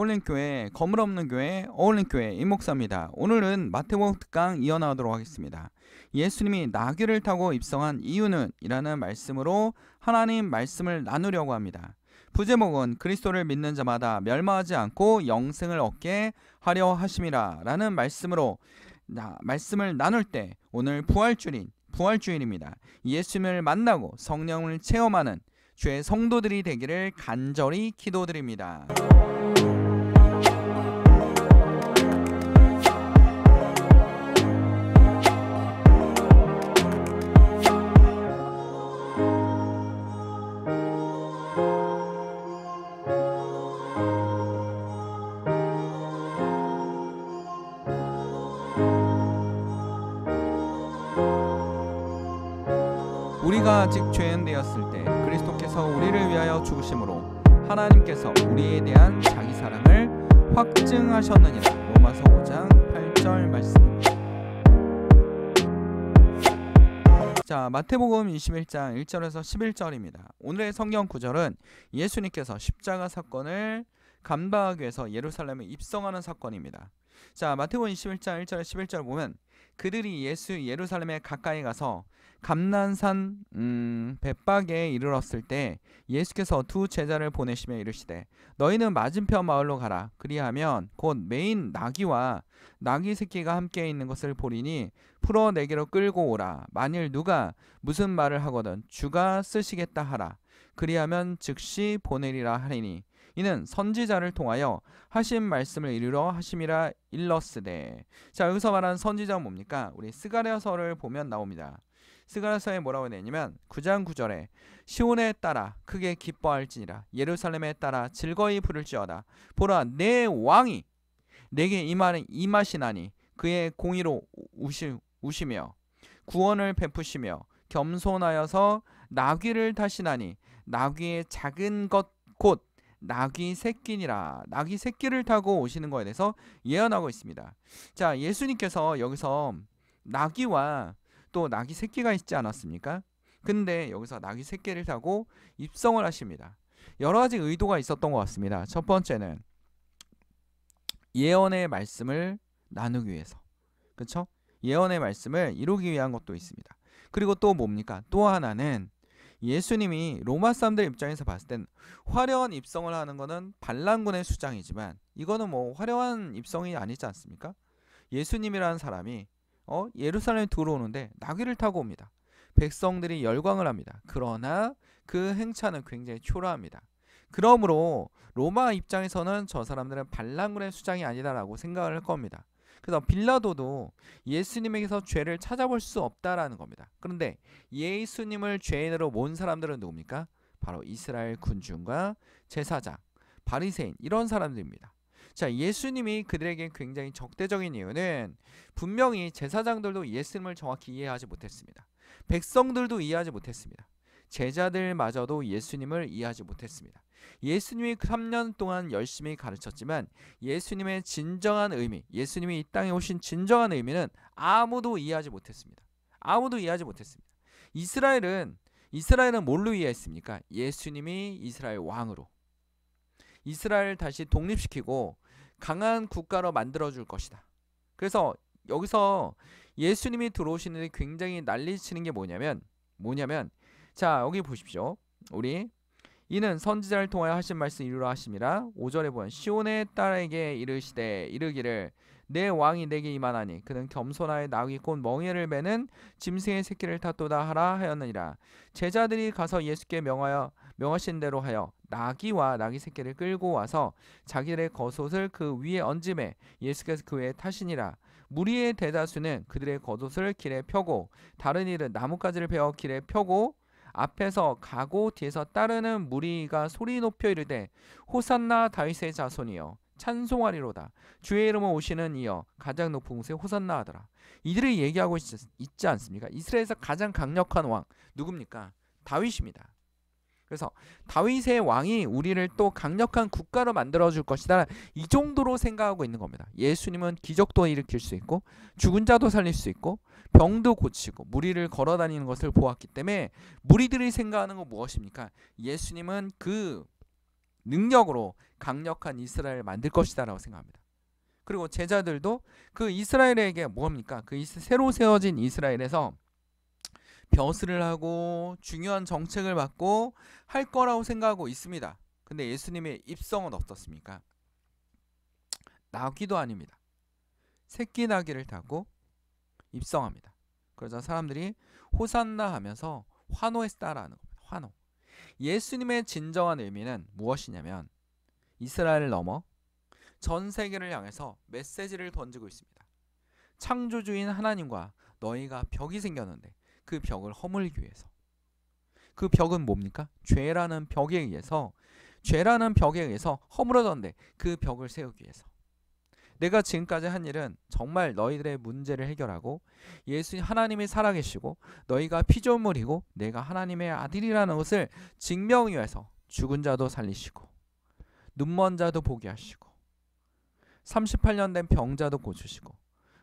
어울린교회, 거물없는 교회, 어울린교회 임목사입니다. 오늘은 마태복음 특강 이어나가도록 하겠습니다. 예수님이 나귀를 타고 입성한 이유는? 이라는 말씀으로 하나님 말씀을 나누려고 합니다. 부제목은 그리스도를 믿는 자마다 멸망하지 않고 영생을 얻게 하려 하심이라 라는 말씀으로 말씀을 나눌 때 오늘 부활주일입니다. 예수님을 만나고 성령을 체험하는 주의 성도들이 되기를 간절히 기도드립니다. 우리가 아직 죄인 되었을 때 그리스도께서 우리를 위하여 죽으심으로 하나님께서 우리에 대한 자기 사랑을 확증하셨느니라. 로마서 5장 8절 말씀입니다. 자, 마태복음 21장 1절에서 11절입니다. 오늘의 성경 구절은 예수님께서 십자가 사건을 감당하기 위해서 예루살렘에 입성하는 사건입니다. 자, 마태복음 21장 1절에 11절 보면 그들이 예루살렘에 가까이 가서 감난산 벳박에 이르렀을 때 예수께서 두 제자를 보내시며 이르시되 너희는 맞은편 마을로 가라. 그리하면 곧 매인 나귀와 나귀 새끼가 함께 있는 것을 보리니 풀어 내게로 끌고 오라. 만일 누가 무슨 말을 하거든 주가 쓰시겠다 하라. 그리하면 즉시 보내리라 하리니 이는 선지자를 통하여 하신 말씀을 이루려 하심이라 일렀으되. 자, 여기서 말하는 선지자는 뭡니까? 우리 스가랴서를 보면 나옵니다. 스가랴서에 뭐라고 되냐면 9장 9절에 시온에 따라 크게 기뻐할지니라 예루살렘에 따라 즐거이 부를지어다. 보라 내 왕이 내게 임하시나니 그의 공의로 우시며 구원을 베푸시며 겸손하여서 나귀를 타시나니 나귀의 작은 것 곧 나귀 새끼니라. 나귀 새끼를 타고 오시는 것에 대해서 예언하고 있습니다. 자, 예수님께서 여기서 나귀와 또 나귀 새끼가 있지 않았습니까? 근데 여기서 나귀 새끼를 타고 입성을 하십니다. 여러 가지 의도가 있었던 것 같습니다. 첫 번째는 예언의 말씀을 나누기 위해서, 그렇죠? 예언의 말씀을 이루기 위한 것도 있습니다. 그리고 또 뭡니까? 또 하나는 예수님이 로마 사람들 입장에서 봤을 땐 화려한 입성을 하는 거는 반란군의 수장이지만 이거는 뭐 화려한 입성이 아니지 않습니까? 예수님이라는 사람이 예루살렘에 들어오는데 나귀를 타고 옵니다. 백성들이 열광을 합니다. 그러나 그 행차는 굉장히 초라합니다. 그러므로 로마 입장에서는 저 사람들은 반란군의 수장이 아니다라고 생각을 할 겁니다. 그래서 빌라도도 예수님에게서 죄를 찾아볼 수 없다라는 겁니다. 그런데 예수님을 죄인으로 모은 사람들은 누굽니까? 바로 이스라엘 군중과 제사장, 바리새인 이런 사람들입니다. 자, 예수님이 그들에게 굉장히 적대적인 이유는 분명히 제사장들도 예수님을 정확히 이해하지 못했습니다. 백성들도 이해하지 못했습니다. 제자들마저도 예수님을 이해하지 못했습니다. 예수님이 3년 동안 열심히 가르쳤지만 예수님의 진정한 의미, 예수님이 이 땅에 오신 진정한 의미는 아무도 이해하지 못했습니다. 아무도 이해하지 못했습니다. 이스라엘은 뭘로 이해했습니까? 예수님이 이스라엘 왕으로 이스라엘을 다시 독립시키고 강한 국가로 만들어줄 것이다. 그래서 여기서 예수님이 들어오시는데 굉장히 난리치는 게 뭐냐면 자, 여기 보십시오. 우리 이는 선지자를 통하여 하신 말씀 이루라 하심이라. 5절에 보면 시온의 딸에게 이르기를 내 왕이 내게 임하나니 그는 겸손하여 나귀 곧 멍에를 매는 짐승의 새끼를 탔도다 하라 하였느니라. 제자들이 가서 예수께 명하신 대로 하여 나귀와 나귀 새끼를 끌고 와서 자기들의 겉옷을 그 위에 얹음에 예수께서 그 위에 타시니라. 무리의 대다수는 그들의 겉옷을 길에 펴고 다른 이는 나뭇가지를 베어 길에 펴고 앞에서 가고 뒤에서 따르는 무리가 소리 높여 이르되 호산나 다윗의 자손이여 찬송하리로다. 주의 이름으로 오시는 이여 가장 높은 곳에 호산나 하더라. 이들이 얘기하고 있지 않습니까? 이스라엘에서 가장 강력한 왕 누굽니까? 다윗입니다. 그래서 다윗의 왕이 우리를 또 강력한 국가로 만들어줄 것이다. 이 정도로 생각하고 있는 겁니다. 예수님은 기적도 일으킬 수 있고 죽은 자도 살릴 수 있고 병도 고치고 무리를 걸어다니는 것을 보았기 때문에 무리들이 생각하는 건 무엇입니까? 예수님은 그 능력으로 강력한 이스라엘을 만들 것이다 라고 생각합니다. 그리고 제자들도 그 이스라엘에게 뭡니까? 그 새로 세워진 이스라엘에서 벼슬을 하고 중요한 정책을 맡고 할 거라고 생각하고 있습니다. 근데 예수님의 입성은 어떻습니까? 나귀도 아닙니다. 새끼 나귀를 타고 입성합니다. 그러자 사람들이 호산나 하면서 환호했다라는 겁니다. 환호. 예수님의 진정한 의미는 무엇이냐면 이스라엘을 넘어 전 세계를 향해서 메시지를 던지고 있습니다. 창조주인 하나님과 너희가 벽이 생겼는데 그 벽을 허물기 위해서. 그 벽은 뭡니까? 죄라는 벽에 의해서 허물어졌는데 그 벽을 세우기 위해서. 내가 지금까지 한 일은 정말 너희들의 문제를 해결하고 하나님이 살아계시고 너희가 피조물이고 내가 하나님의 아들이라는 것을 증명하기 위해서 죽은 자도 살리시고 눈먼 자도 보게 하시고 38년 된 병자도 고치시고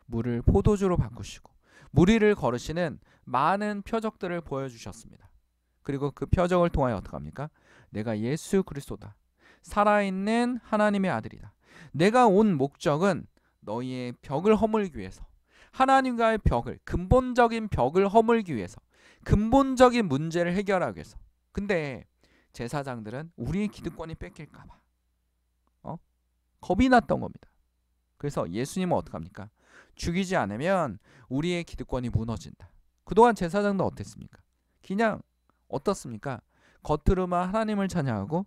물을 포도주로 바꾸시고 무리를 거르시는 많은 표적들을 보여주셨습니다. 그리고 그 표적을 통하여 어떡합니까? 내가 예수 그리스도다. 살아있는 하나님의 아들이다. 내가 온 목적은 너희의 벽을 허물기 위해서, 하나님과의 벽을, 근본적인 벽을 허물기 위해서, 근본적인 문제를 해결하기 위해서. 근데 제사장들은 우리의 기득권이 뺏길까봐 겁이 났던 겁니다. 그래서 예수님은 어떡합니까? 죽이지 않으면 우리의 기득권이 무너진다. 그동안 제사장도 어땠습니까? 그냥 어떻습니까? 겉으로만 하나님을 찬양하고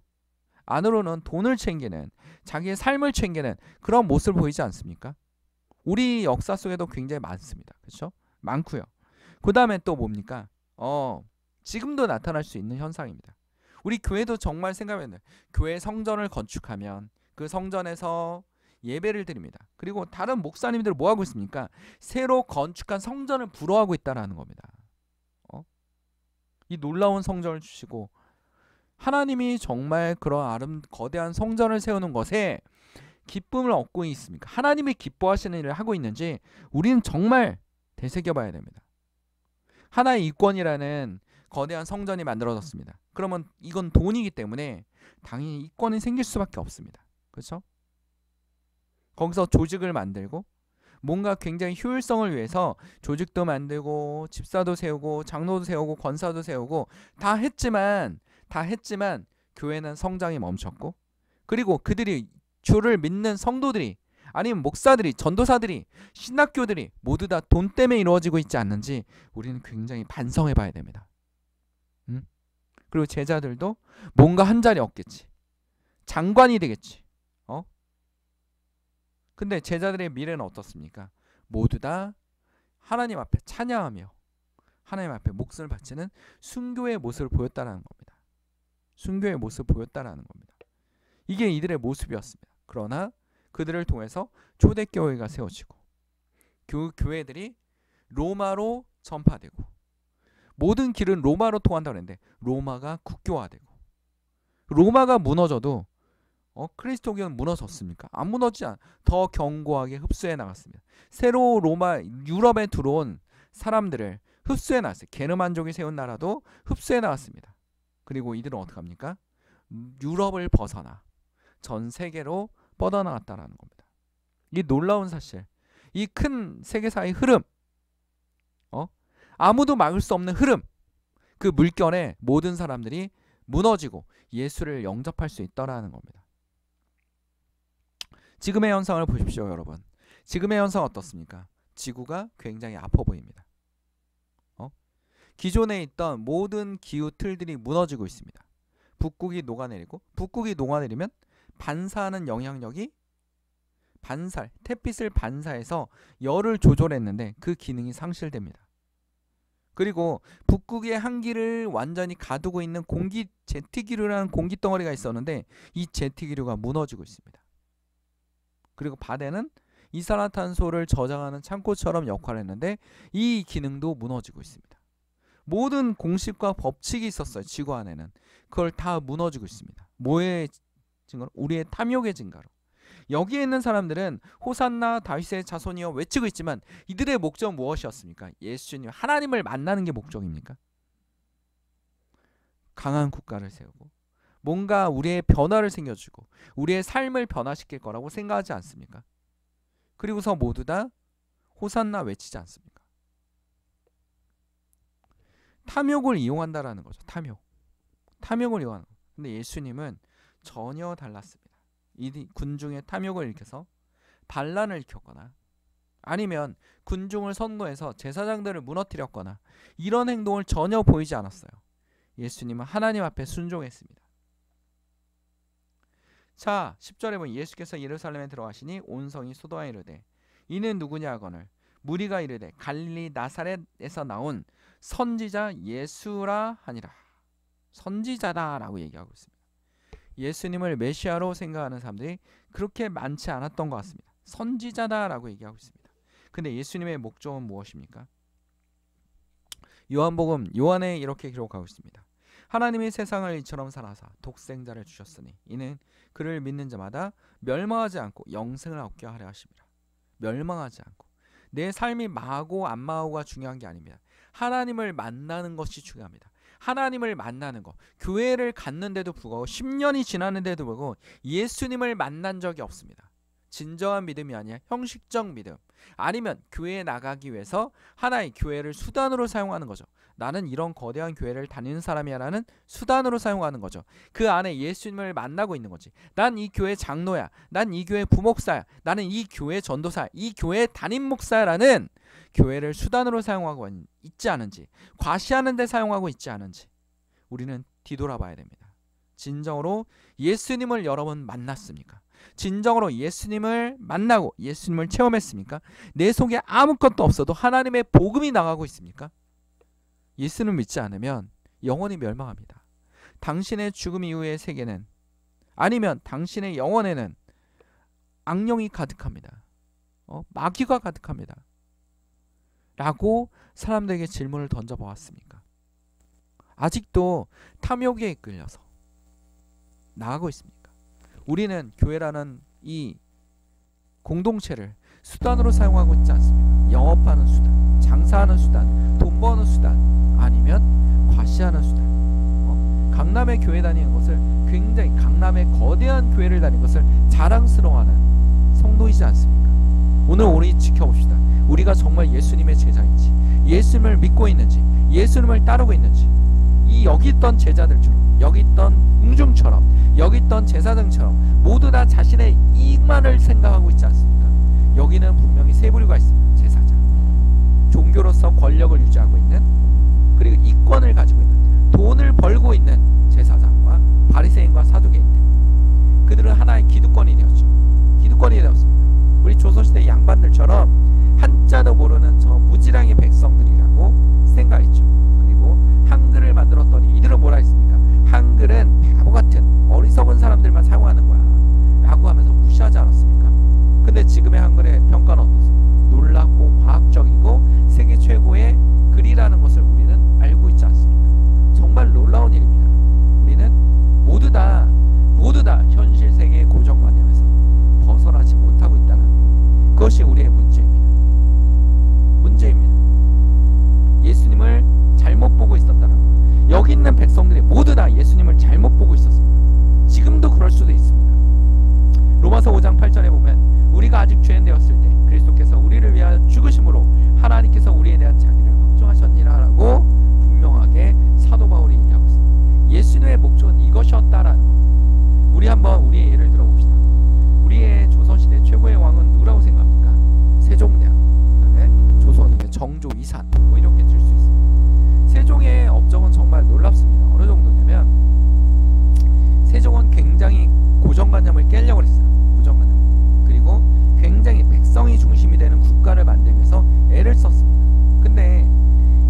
안으로는 돈을 챙기는, 자기의 삶을 챙기는 그런 모습을 보이지 않습니까? 우리 역사 속에도 굉장히 많습니다. 그렇죠? 많고요. 그 다음에 또 뭡니까? 지금도 나타날 수 있는 현상입니다. 우리 교회도 정말 생각해보면 교회 성전을 건축하면 그 성전에서 예배를 드립니다. 그리고 다른 목사님들은 뭐 하고 있습니까? 새로 건축한 성전을 부러워하고 있다는 겁니다. 이 놀라운 성전을 주시고 하나님이 정말 그런 거대한 성전을 세우는 것에 기쁨을 얻고 있습니까? 하나님이 기뻐하시는 일을 하고 있는지 우리는 정말 되새겨봐야 됩니다. 하나의 이권이라는 거대한 성전이 만들어졌습니다. 그러면 이건 돈이기 때문에 당연히 이권이 생길 수밖에 없습니다. 그렇죠? 거기서 조직을 만들고 뭔가 굉장히 효율성을 위해서 조직도 만들고 집사도 세우고 장로도 세우고 권사도 세우고 다 했지만 교회는 성장이 멈췄고, 그리고 그들이 주를 믿는 성도들이 아니면 목사들이, 전도사들이, 신학교들이 모두 다 돈 때문에 이루어지고 있지 않는지 우리는 굉장히 반성해 봐야 됩니다. 그리고 제자들도 뭔가 한 자리 얻겠지, 장관이 되겠지. 근데 제자들의 미래는 어떻습니까? 모두 다 하나님 앞에 찬양하며 하나님 앞에 목숨을 바치는 순교의 모습을 보였다는 겁니다. 순교의 모습을 보였다는 겁니다. 이게 이들의 모습이었습니다. 그러나 그들을 통해서 초대교회가 세워지고 교회들이 로마로 전파되고 모든 길은 로마로 통한다고 했는데 로마가 국교화되고, 로마가 무너져도 그리스도교는 무너졌습니까? 안 무너지지 않아. 더 견고하게 흡수해 나갔습니다. 새로 유럽에 들어온 사람들을 흡수해 나갔어요. 게르만족이 세운 나라도 흡수해 나갔습니다. 그리고 이들은 어떻게 합니까? 유럽을 벗어나 전 세계로 뻗어나갔다는 겁니다. 이 놀라운 사실, 이 큰 세계사의 흐름, 아무도 막을 수 없는 흐름, 그 물결에 모든 사람들이 무너지고 예수를 영접할 수 있다라는 겁니다. 지금의 현상을 보십시오, 여러분. 지금의 현상 어떻습니까? 지구가 굉장히 아파 보입니다. 기존에 있던 모든 기후 틀들이 무너지고 있습니다. 북극이 녹아내리고, 북극이 녹아내리면 반사하는 영향력이 햇빛을 반사해서 열을 조절했는데 그 기능이 상실됩니다. 그리고 북극의 한기를 완전히 가두고 있는 제트기류라는 공기덩어리가 있었는데 이 제트기류가 무너지고 있습니다. 그리고 바다는 이산화탄소를 저장하는 창고처럼 역할을 했는데 이 기능도 무너지고 있습니다. 모든 공식과 법칙이 있었어요. 지구 안에는. 그걸 다 무너지고 있습니다. 뭐의 증거로? 우리의 탐욕의 증거로. 여기에 있는 사람들은 호산나 다윗의 자손이여 외치고 있지만 이들의 목적은 무엇이었습니까? 예수님, 하나님을 만나는 게 목적입니까? 강한 국가를 세우고 뭔가 우리의 변화를 생겨주고 우리의 삶을 변화시킬 거라고 생각하지 않습니까? 그리고서 모두 다 호산나 외치지 않습니까? 탐욕을 이용한다라는 거죠. 탐욕을 이용하는 거예요. 근데 예수님은 전혀 달랐습니다. 이 군중의 탐욕을 일으켜서 반란을 일으켰거나 아니면 군중을 선동해서 제사장들을 무너뜨렸거나 이런 행동을 전혀 보이지 않았어요. 예수님은 하나님 앞에 순종했습니다. 자, 10절에 보면 예수께서 예루살렘에 들어가시니 온 성이 소동하여 이르되 이는 누구냐 하거늘 무리가 이르되 갈릴리 나사렛에서 나온 선지자 예수라 하니라. 선지자다라고 얘기하고 있습니다. 예수님을 메시아로 생각하는 사람들이 그렇게 많지 않았던 것 같습니다. 선지자다라고 얘기하고 있습니다. 근데 예수님의 목적은 무엇입니까? 요한복음 요한에 이렇게 기록하고 있습니다. 하나님이 세상을 이처럼 사랑하사 독생자를 주셨으니 이는 그를 믿는 자마다 멸망하지 않고 영생을 얻게 하려 하심이라. 멸망하지 않고. 내 삶이 망하고 안 망하고가 중요한 게 아닙니다. 하나님을 만나는 것이 중요합니다. 하나님을 만나는 것. 교회를 갔는데도 불구하고 10년이 지났는데도 불구하고 예수님을 만난 적이 없습니다. 진정한 믿음이 아니라 형식적 믿음. 아니면 교회에 나가기 위해서 하나의 교회를 수단으로 사용하는 거죠. 나는 이런 거대한 교회를 다니는 사람이야 라는 수단으로 사용하는 거죠. 그 안에 예수님을 만나고 있는 거지. 난 이 교회 장로야. 난 이 교회 부목사야. 나는 이 교회 전도사야. 이 교회 담임 목사야 라는 교회를 수단으로 사용하고 있지 않은지, 과시하는 데 사용하고 있지 않은지 우리는 뒤돌아봐야 됩니다. 진정으로 예수님을 여러분 만났습니까? 진정으로 예수님을 만나고 예수님을 체험했습니까? 내 속에 아무것도 없어도 하나님의 복음이 나가고 있습니까? 예수를 믿지 않으면 영원히 멸망합니다. 당신의 죽음 이후의 세계는 아니면 당신의 영혼에는 악령이 가득합니다. 마귀가 가득합니다. 라고 사람들에게 질문을 던져보았습니까? 아직도 탐욕에 이끌려서 나가고 있습니까? 우리는 교회라는 이 공동체를 수단으로 사용하고 있지 않습니까? 영업하는 수단, 장사하는 수단, 돈 버는 수단, 아니면 과시하는 수단. 강남의 교회 다니는 것을 굉장히 강남의 거대한 교회를 다니는 것을 자랑스러워하는 성도이지 않습니까? 오늘 우리 지켜봅시다. 우리가 정말 예수님의 제자인지, 예수님을 믿고 있는지, 예수님을 따르고 있는지. 이 여기 있던 제자들처럼, 여기 있던 공중처럼, 여기 있던 제사장처럼 모두 다 자신의 이익만을 생각하고 있지 않습니까? 여기는 분명히 세 부류가 있습니다. 제사장, 종교로서 권력을 유지하고 있는, 그리고 이권을 가지고 있는, 돈을 벌고 있는 제사장과 바리새인과 사두개인들. 그들은 하나의 기득권이 되었죠. 기득권이 되었습니다. 우리 조선시대 양반들처럼 한자도 모르는 저 무지랑이 백성들이라고 생각했죠. 그리고 한글을 만들었더니 이들은 뭐라 했습니까? 한글은 바보 같은 어리석은 사람들만 사용하는 거야 라고 하면서 무시하지 않았습니까? 근데 지금의 한글의 평가는 어떠세요? 놀랍고 과학적이고 세계 최고의 글이라는 것을 우리는 알고 있지 않습니까? 정말 놀라운 일입니다. 우리는 모두 다 현실 세계의 고정관념에서 벗어나지 못하고 있다는 그것이 우리의 문제입니다. 예수님을 잘못 보고 있었다는 거예요. 여기 있는 백성들이 모두 다 예수님을 잘못 보고 있었습니다. 지금도 그럴 수도 있습니다. 로마서 5장 8절에 보면 우리가 아직 죄인 되었을 때 그리스도께서 우리를 위하여 죽으심으로 하나님께서 우리에 대한 자기를 확정하셨니라 라고 분명하게 사도 바울이 얘기하고 있습니다. 예수님의 목적은 이것이었다라는 겁니다. 우리 한번 우리의 예를 들어봅시다. 우리의 조선시대 최고의 왕은 누구라고 생각합니까? 세종대왕, 그다음에 조선의 정조 이산, 뭐 이렇게 들 수 있습니다. 세종의 업적은 정말 놀랍습니다. 어느 정도냐면 세종은 굉장히 고정관념을 깨려고 했어요. 고정관념. 그리고 굉장히 백성이 중심이 되는 국가를 만들기 위해서 애를 썼습니다. 근데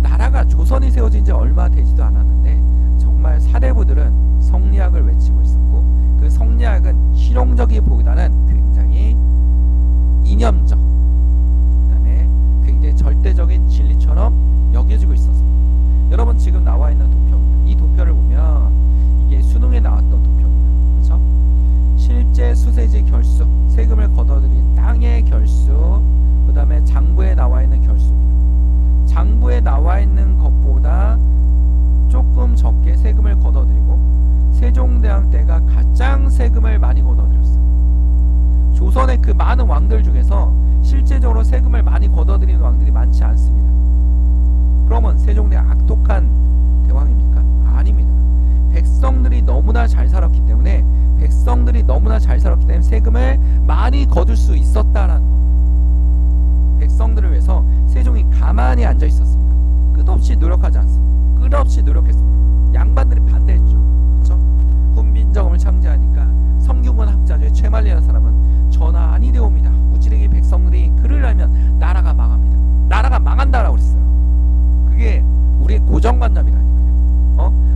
나라가 조선이 세워진 지 얼마 되지도 않았는데 정말 사대부들은 성리학을 외치고 있었고 그 성리학은 실용적이기보다는 굉장히 이념적, 그다음에 굉장히 절대적인 진리처럼 여겨지고 있었습니다. 여러분 지금 나와 있는 도표입니다. 이 도표를 보면 이게 수능에 나왔던 도표입니다. 그렇죠? 실제 수세지 결수, 세금을 걷어들인 땅의 결수, 그다음에 장부에 나와 있는 결수입니다. 장부에 나와 있는 것보다 조금 적게 세금을 걷어들이고 세종대왕 조선의 그 많은 왕들 중에서 실제적으로 세금을 많이 걷어들이는 왕들이 많지 않습니다. 그러면 세종대왕 악독한 대왕입니까? 아닙니다. 백성들이 너무나 잘 살았기 때문에 세금을 많이 거둘 수 있었다라는 거. 백성들을 위해서 세종이 가만히 앉아 있었습니다. 끝없이 노력하지 않습니다. 끝없이 노력했습니다. 양반들이 반대했죠. 그렇죠? 훈민정음을 창제하니까 성균관 학자의 최만리라는 사람은 전하 아니되옵니다. 무지르기 백성들이 그를 알면 나라가 망합니다. 나라가 망한다라고 그랬어요. 그게 우리의 고정관념이라니까요.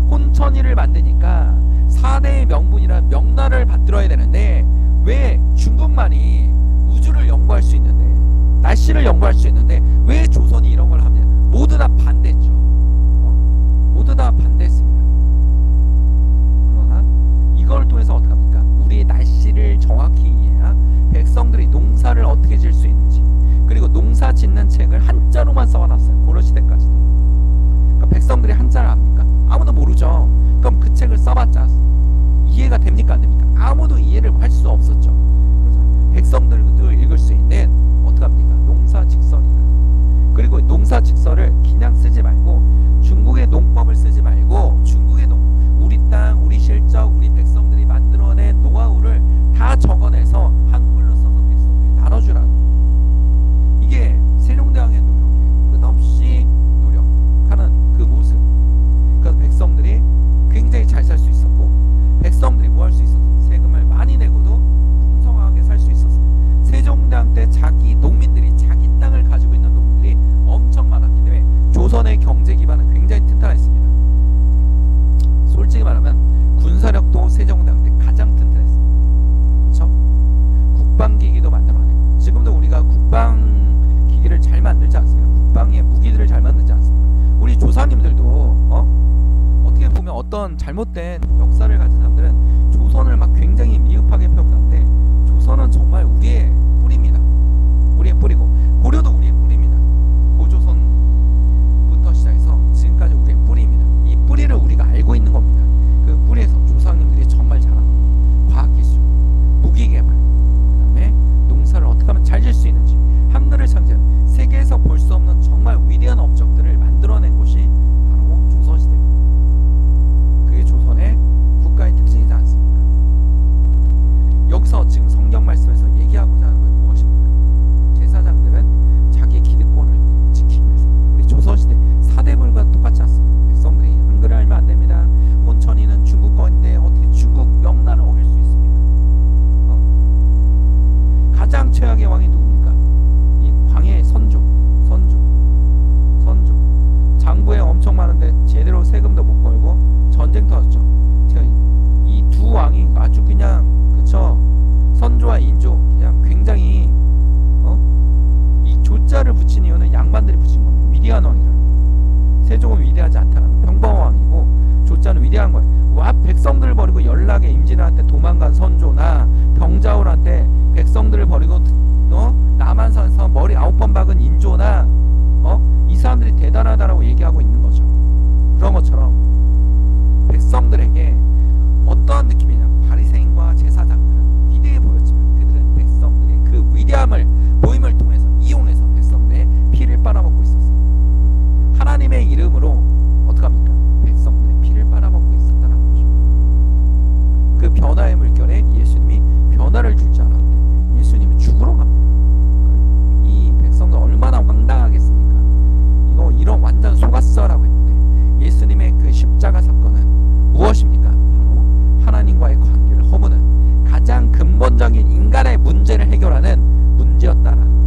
혼천이를 만드니까 4대의 명분이란 명나라를 받들어야 되는데 왜 중국만이 우주를 연구할 수 있는데 날씨를 연구할 수 있는데 왜 조선이 이런 걸 하느냐. 모두 다 반대했죠. 모두 다 반대했습니다. 그러나 이걸 통해서 어떻게 합니까? 우리의 날씨를 정확히 이해해야 백성들이 농사를 어떻게 지을 수 있는지, 그리고 농사 짓는 책을 한자로만 써놨어요. 고려시대까지도. 그러니까 백성들이 한자를 압니까? 아무도 모르죠. 그럼 그 책을 써봤자 이해가 됩니까? 안 됩니까? 아무도 이해를 할 수 없었죠. 그래서 백성들도 읽을 수 있는 어떻게 합니까? 농사직설이다. 그리고 농사직설을 그냥 쓰지 말고 중국의 농법을 쓰지 말고 중국의 우리 땅, 우리 실적, 우리 백성들이 만들어낸 노하우를 다 적어내서 한글로 써서 백성들이 나눠주라는, 이게 세종대왕의 노력이에요. 끝없이 노력하는 그 모습. 그래서 백성들이 굉장히 잘 살 수 있었고, 백성들이 뭐 할 수 있었어요? 세금을 많이 내고도 풍성하게 살 수 있었어요. 세종대왕 때 자기 농민들이 자기 땅을 가지고 있는 농민들이 엄청 많았기 때문에 조선의 경제 기반은 굉장히 튼튼했습니다. 솔직히 말하면 군사력도 세종대왕 때 가장 튼튼했습니다. 그렇죠? 국방기기도 만들어내고, 지금도 우리가 국방기기를 잘 만들지 않습니까? 국방의 무기들을 잘 만들지 않습니까? 우리 조상님들도 어떻게 보면 어떤 잘못된 역사를 가진 사람들은 조선을 막 굉장히 미흡하게 평가하는데 조선은 정말 우리의 뿌리입니다. 우리의 뿌리고, 고려도 우리의 뿌리입니다. 고조선부터 시작해서 지금까지 우리의 뿌리입니다. 이 뿌리를 우리가 알고 있는 겁니다. 그 뿌리에서 조상님들이 정말 잘한 거, 과학기술, 무기개발, 그 다음에 농사를 어떻게 하면 잘 질 수 있는지, 한글을 창제한 세계에서 볼 수 없는 정말 위대한 업적들을 만들어낸 곳이 바로 조선시대입니다. 그게 조선의 국가의 특징이지 않습니까? 여기서 지금 성경 말씀에서 얘기하고자 하는 건 무엇입니까? 제사장들은 자기 기득권을 지키기 위해서, 우리 조선시대 사대불과 똑같지 않습니까? 백성들이 한글을 알면 안 됩니다. 혼천이는 중국권인데 어떻게 중국 명나라를 어길 수 있습니까? 가장 최악의 왕이 누굽니까? 이 광해의 선조. 장부에 엄청 많은데 제대로 세금도 못 걸고 전쟁 터졌죠. 이 두 왕이 아주 그냥, 그쵸? 선조와 인조 그냥 굉장히 이 조자를 붙인 이유는 양반들이 붙인 겁니다. 위대한 왕이라. 세종은 위대하지 않다는 평범한 왕이고 조자는 위대한 거예요. 와, 백성들을 버리고 연락에 임진왜란때 도망간 선조나 병자호란때 백성들을 버리고 남한산에서 머리 9번 박은 인조나 이 사람들이 대단하다라고 얘기하고 있는 거죠. 그런 것처럼 백성들에게 어떠한 느낌이냐, 바리새인과 제사장들은 위대해 보였지만 그들은 백성들의 그 위대함을 모임을 통해서 이용해서 백성들의 피를 빨아먹고 있었습니다. 하나님의 이름으로 어떻게 합니까? 백성들의 피를 빨아먹고 있었다는 거죠. 그 변화의 물결에 예수님이 변화를 줄 줄 알았는데 예수님이 죽으러 갑니다. 이 백성들 얼마나 황당하겠습니까? 이거 이런 완전 속았어라고 했는데 예수님의 그 십자가 사건은 무엇입니까? 바로 하나님과의 관계를 허무는 가장 근본적인 인간의 문제를 해결하는 문제였다라는 거예요.